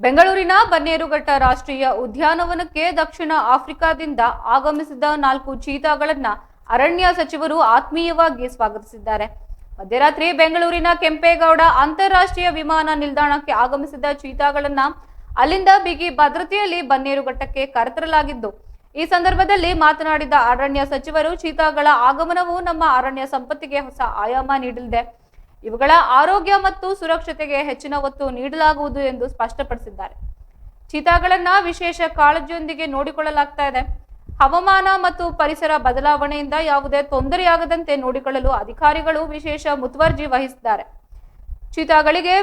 ಬೆಂಗಳೂರಿನ ಬನ್ನೇರುಘಟ್ಟ ರಾಷ್ಟ್ರೀಯ ಉದ್ಯಾನವನಕ್ಕೆ ದಕ್ಷಿಣ ಆಫ್ರಿಕಾದಿಂದ ಆಗಮಿಸಿದ 4 ಚೀತಾಗಳನ್ನ ಅರಣ್ಯ ಸಚಿವರು ಆತ್ಮೀಯವಾಗಿ ಸ್ವಾಗತಿಸಿದ್ದಾರೆ. ಮಧ್ಯರಾತ್ರಿ ಬೆಂಗಳೂರಿನ ಕೆಂಪೇಗೌಡ ಅಂತಾರಾಷ್ಟ್ರೀಯ ವಿಮಾನ ನಿಲ್ದಾಣಕ್ಕೆ ಆಗಮಿಸಿದ ಚೀತಾಗಳನ್ನ ಅಲ್ಲಿಂದ ಬಿಗಿ ಭದ್ರತೆಯಲ್ಲಿ ಬನ್ನೇರುಘಟ್ಟಕ್ಕೆ ಕರೆತರಲಾಗಿದ್ದು, ಈ ಸಂದರ್ಭದಲ್ಲಿ ಮಾತನಾಡಿದ ಅರಣ್ಯ ಸಚಿವರು, ಚೀತಾಗಳ ಆಗಮನವು ನಮ್ಮ ಅರಣ್ಯ ಸಂಪತ್ತಿಗೆ ಹೊಸ ಆಯಾಮ ನೀಡಲಿದೆ. ಇವುಗಳ ಆರೋಗ್ಯ ಮತ್ತು ಸುರಕ್ಷತೆಗೆ ಹೆಚ್ಚಿನ ಒತ್ತು ನೀಡಲಾಗುವುದು ಎಂದು ಸ್ಪಷ್ಟಪಡಿಸಿದ್ದಾರೆ. ಚೀತಾಗಳನ್ನ ವಿಶೇಷ ಕಾಳಜಿಯೊಂದಿಗೆ ನೋಡಿಕೊಳ್ಳಲಾಗ್ತಾ ಇದೆ. ಹವಾಮಾನ ಮತ್ತು ಪರಿಸರ ಬದಲಾವಣೆಯಿಂದ ಯಾವುದೇ ತೊಂದರೆಯಾಗದಂತೆ ನೋಡಿಕೊಳ್ಳಲು ಅಧಿಕಾರಿಗಳು ವಿಶೇಷ ಮುತುವರ್ಜಿ ವಹಿಸಿದ್ದಾರೆ. ಚೀತಾಗಳಿಗೆ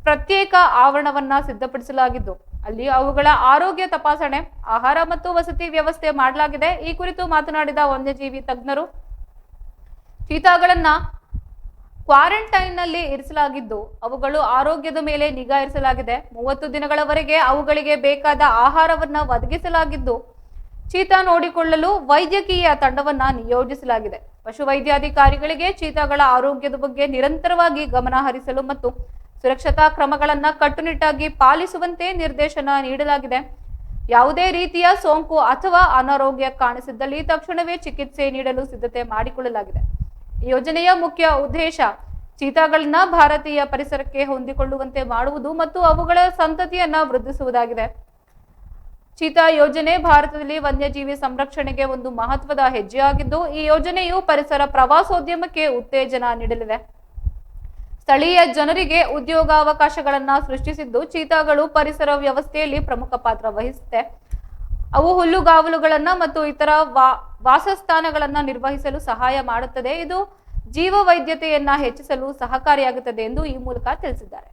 ಪ್ರತ್ಯೇಕ ಆವರಣವನ್ನ ಸಿದ್ಧಪಡಿಸಲಾಗಿದ್ದು, ಅಲ್ಲಿ ಅವುಗಳ ಆರೋಗ್ಯ ತಪಾಸಣೆ, ಆಹಾರ ಮತ್ತು ವಸತಿ ವ್ಯವಸ್ಥೆ ಮಾಡಲಾಗಿದೆ. ಈ ಕುರಿತು ಮಾತನಾಡಿದ ವನ್ಯಜೀವಿ ತಜ್ಞರು, ಚೀತಾಗಳನ್ನ ಕ್ವಾರಂಟೈನ್ ನಲ್ಲಿ ಇರಿಸಲಾಗಿದ್ದು, ಅವುಗಳು ಆರೋಗ್ಯದ ಮೇಲೆ ನಿಗಾ ಇರಿಸಲಾಗಿದೆ. 30 ದಿನಗಳವರೆಗೆ ಅವುಗಳಿಗೆ ಬೇಕಾದ ಆಹಾರವನ್ನ ಒದಗಿಸಲಾಗಿದ್ದು, ಚೀತಾ ನೋಡಿಕೊಳ್ಳಲು ವೈದ್ಯಕೀಯ ತಂಡವನ್ನ ನಿಯೋಜಿಸಲಾಗಿದೆ. ಪಶುವೈದ್ಯಾಧಿಕಾರಿಗಳಿಗೆ ಚೀತಾಗಳ ಆರೋಗ್ಯದ ಬಗ್ಗೆ ನಿರಂತರವಾಗಿ ಗಮನ ಹರಿಸಲು ಮತ್ತು ಸುರಕ್ಷತಾ ಕ್ರಮಗಳನ್ನ ಕಟ್ಟುನಿಟ್ಟಾಗಿ ಪಾಲಿಸುವಂತೆ ನಿರ್ದೇಶನ ನೀಡಲಾಗಿದೆ. ಯಾವುದೇ ರೀತಿಯ ಸೋಂಕು ಅಥವಾ ಅನಾರೋಗ್ಯ ಕಾಣಿಸಿದ್ದಲ್ಲಿ ತಕ್ಷಣವೇ ಚಿಕಿತ್ಸೆ ನೀಡಲು ಸಿದ್ಧತೆ ಮಾಡಿಕೊಳ್ಳಲಾಗಿದೆ. ಈ ಯೋಜನೆಯ ಮುಖ್ಯ ಉದ್ದೇಶ ಚೀತಾಗಳನ್ನ ಭಾರತೀಯ ಪರಿಸರಕ್ಕೆ ಹೊಂದಿಕೊಳ್ಳುವಂತೆ ಮಾಡುವುದು ಮತ್ತು ಅವುಗಳ ಸಂತತಿಯನ್ನ ವೃದ್ಧಿಸುವುದಾಗಿದೆ. ಚೀತಾ ಯೋಜನೆ ಭಾರತದಲ್ಲಿ ವನ್ಯಜೀವಿ ಸಂರಕ್ಷಣೆಗೆ ಒಂದು ಮಹತ್ವದ ಹೆಜ್ಜೆಯಾಗಿದ್ದು, ಈ ಯೋಜನೆಯು ಪರಿಸರ ಪ್ರವಾಸೋದ್ಯಮಕ್ಕೆ ಉತ್ತೇಜನ ನೀಡಲಿದೆ. ಸ್ಥಳೀಯ ಜನರಿಗೆ ಉದ್ಯೋಗಾವಕಾಶಗಳನ್ನ ಸೃಷ್ಟಿಸಿದ್ದು, ಚೀತಾಗಳು ಪರಿಸರ ವ್ಯವಸ್ಥೆಯಲ್ಲಿ ಪ್ರಮುಖ ಪಾತ್ರ ವಹಿಸುತ್ತೆ. ಅವು ಹುಲ್ಲುಗಾವಲುಗಳನ್ನ ಮತ್ತು ಇತರ ವಾಸಸ್ಥಾನಗಳನ್ನ ನಿರ್ವಹಿಸಲು ಸಹಾಯ ಮಾಡುತ್ತದೆ. ಇದು ಜೀವ ವೈದ್ಯತೆಯನ್ನ ಹೆಚ್ಚಿಸಲು ಸಹಕಾರಿಯಾಗುತ್ತದೆ ಎಂದು ಈ ಮೂಲಕ ತಿಳಿಸಿದ್ದಾರೆ.